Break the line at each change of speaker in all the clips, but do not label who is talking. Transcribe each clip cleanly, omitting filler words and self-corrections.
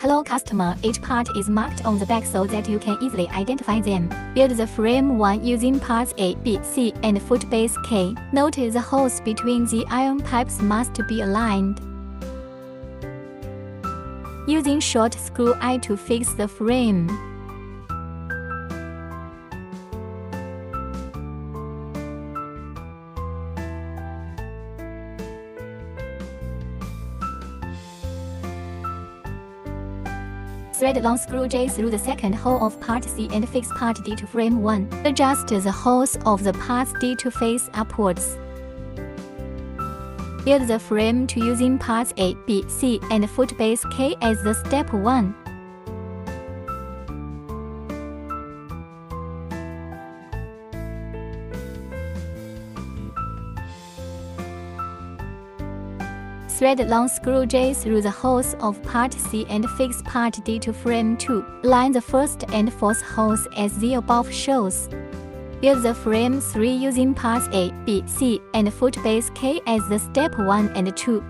Hello customer, each part is marked on the back so that you can easily identify them. Build the frame 1 using parts A, B, C, and foot base K. Note the holes between the iron pipes must be aligned. Using short screw eye to fix the frame. Thread long screw J through the second hole of part C and fix part D to frame 1. Adjust the holes of the parts D to face upwards. Build the frame 2 using parts A, B, C, and foot base K as the step 1. Thread long screw J through the holes of part C and fix part D to frame 2. Line the first and fourth holes as the above shows. Build the frame 3 using parts A, B, C, and foot base K as the step 1 and 2.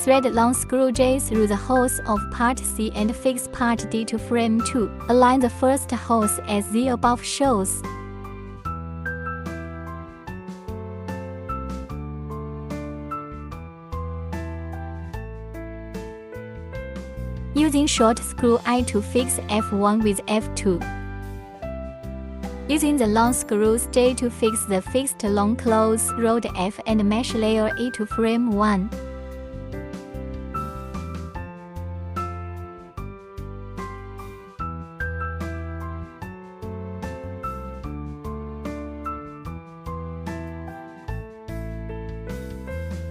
Thread long screw J through the holes of part C and fix part D to frame 2. Align the first holes as the above shows. Using short screw eye to fix F1 with F2. Using the long screws J to fix the fixed long close rod F and mesh layer E to frame 1.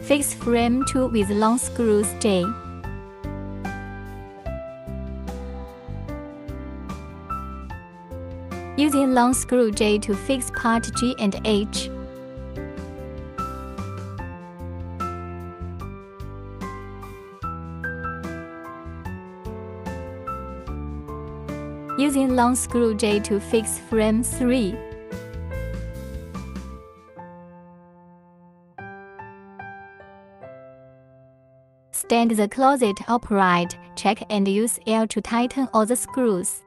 Fix frame 2 with long screws J. Using long screw J to fix part G and H. Using long screw J to fix frame 3. Stand the closet upright, check and use L to tighten all the screws.